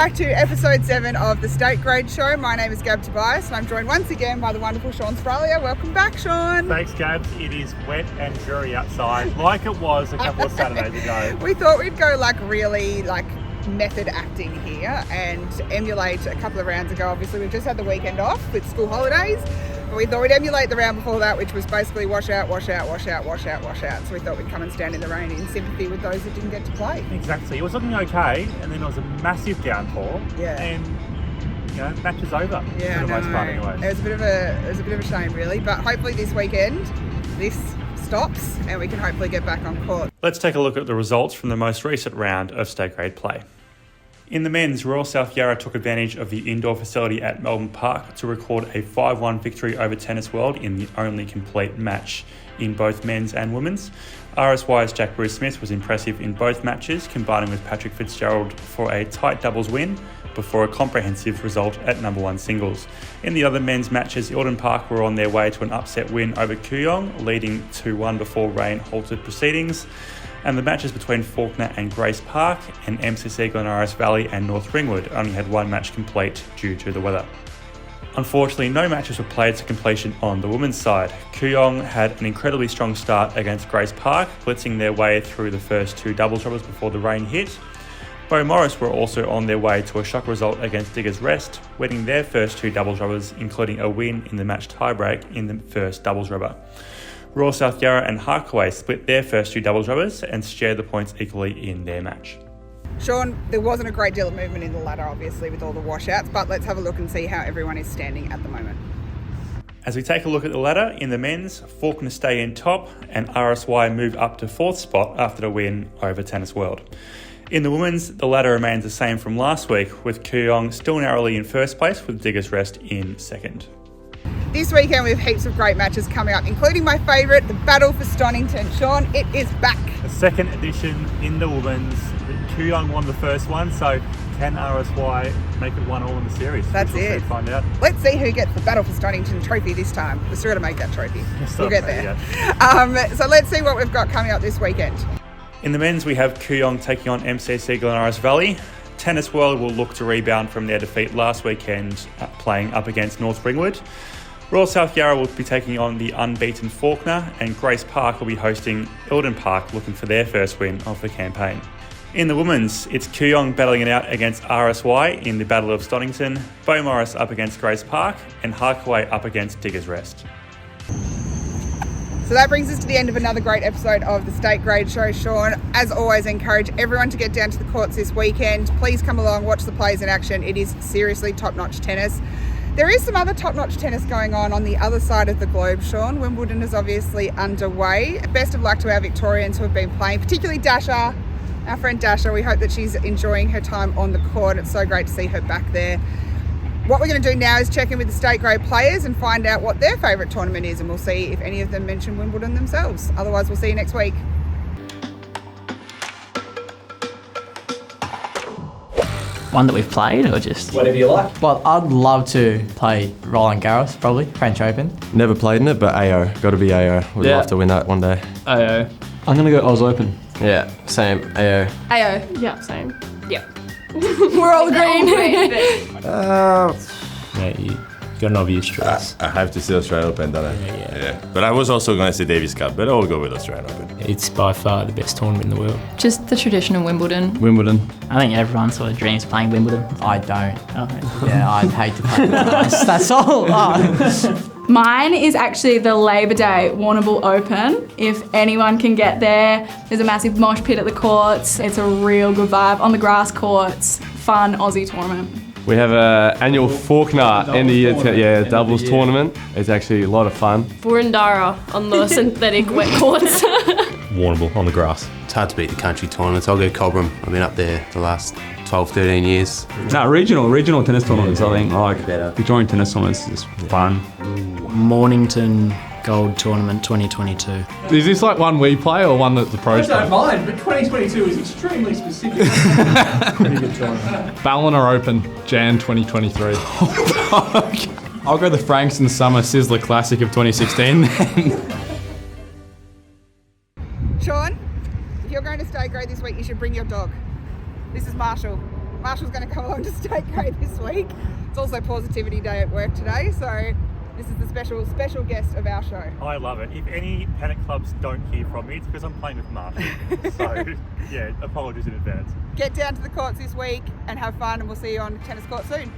back to episode 7 of the State Grade Show. My name is Gab Tobias and I'm joined once again by the wonderful Sean Spralia. Welcome back, Sean. Thanks, Gabs. It is wet and dreary outside, like it was a couple of Saturdays ago. We thought we'd go really method acting here and emulate a couple of rounds ago. Obviously, we've just had the weekend off with school holidays. But we thought we'd emulate the round before that, which was basically wash out. So we thought we'd come and stand in the rain in sympathy with those that didn't get to play. Exactly. It was looking okay, and then there was a massive downpour. Yeah. And match is over. Yeah, for the most part, anyway. It was a bit of a shame, really. But hopefully this weekend, this stops and we can hopefully get back on court. Let's take a look at the results from the most recent round of state grade play. In the men's, Royal South Yarra took advantage of the indoor facility at Melbourne Park to record a 5-1 victory over Tennis World in the only complete match in both men's and women's. RSY's Jack Bruce Smith was impressive in both matches, combining with Patrick Fitzgerald for a tight doubles win before a comprehensive result at number 1 singles. In the other men's matches, Eildon Park were on their way to an upset win over Kooyong, leading 2-1 before rain halted proceedings. And the matches between Fawkner and Grace Park and MCC Glen Iris Valley and North Ringwood only had one match complete due to the weather. Unfortunately, no matches were played to completion on the women's side. Kooyong had an incredibly strong start against Grace Park, blitzing their way through the first 2 doubles rubbers before the rain hit. Beaumaris were also on their way to a shock result against Diggers Rest, winning their first 2 doubles rubbers, including a win in the match tiebreak in the first doubles rubber. Royal South Yarra and Harkaway split their first 2 doubles rubbers and shared the points equally in their match. Sean, there wasn't a great deal of movement in the ladder, obviously, with all the washouts, but let's have a look and see how everyone is standing at the moment. As we take a look at the ladder, in the men's, Fawkner stay in top and RSY move up to 4th spot after the win over Tennis World. In the women's, the ladder remains the same from last week, with Kooyong still narrowly in first place with Diggers Rest in second. This weekend we have heaps of great matches coming up, including my favourite, the Battle for Stonington. Sean, it is back. The second edition in the women's. Kooyong won the first one, so can RSY make it 1-1 in the series? That's we'll it. Soon find out. Let's see who gets the Battle for Stonington trophy this time. We're still got to make that trophy. We'll get there. So let's see what we've got coming up this weekend. In the men's, we have Kooyong taking on MCC Glen Iris Valley. Tennis World will look to rebound from their defeat last weekend, playing up against North Ringwood. Royal South Yarra will be taking on the unbeaten Fawkner, and Grace Park will be hosting Eildon Park, looking for their first win of the campaign. In the women's, it's Kooyong battling it out against RSY in the Battle of Stonington, Beaumaris up against Grace Park, and Harkaway up against Diggers Rest. So that brings us to the end of another great episode of the State Grade Show. Sean, as always, encourage everyone to get down to the courts this weekend. Please come along, watch the plays in action. It is seriously top-notch tennis. There is some other top-notch tennis going on the other side of the globe, Sean. Wimbledon is obviously underway. Best of luck to our Victorians who have been playing, particularly Dasha, our friend Dasha. We hope that she's enjoying her time on the court. It's so great to see her back there. What we're going to do now is check in with the state grade players and find out what their favourite tournament is, and we'll see if any of them mention Wimbledon themselves. Otherwise, we'll see you next week. One that we've played, or just whatever you like? Well, I'd love to play Roland Garros, probably French Open. Never played in it, but AO. Got to be AO. We'd love to win that one day. AO. I'm gonna go Oz Open. Yeah, same. AO. AO. Yeah, same. Yep. We're all green. Yeah, you got an obvious choice. I have to say Australian Open, don't I? Yeah. But I was also going to say Davis Cup, but I'll go with Australian Open. It's by far the best tournament in the world. Just the traditional Wimbledon. Wimbledon. I think everyone sort of dreams of playing Wimbledon. I don't. Oh. Yeah, I'd hate to play tennis. That's all. Mine is actually the Labor Day Warrnambool Open. If anyone can get there, there's a massive mosh pit at the courts. It's a real good vibe on the grass courts. Fun Aussie tournament. We have an annual Fawkner end of year doubles tournament. It's actually a lot of fun. Boroondara on the synthetic wet courts. Warrnambool on the grass. It's hard to beat the country tournaments. I'll go Cobram. I've been up there the last 12, 13 years. No, regional tennis tournaments, I think. Like Victorian tennis tournaments is fun. Mornington Gold Tournament 2022. Is this like one we play or one that the pros play? I don't mind, but 2022 is extremely specific. Pretty good tournament. Ballina Open, Jan 2023. I'll go the Franks and Summer Sizzler Classic of 2016. Sean, if you're going to State Grade this week, you should bring your dog. This is Marshall. Marshall's going to come along to State Grade this week. It's also Positivity Day at work today, so this is the special guest of our show. I love it. If any paddock clubs don't hear from me, it's because I'm playing with Marshall. So, yeah, apologies in advance. Get down to the courts this week and have fun, and we'll see you on tennis court soon.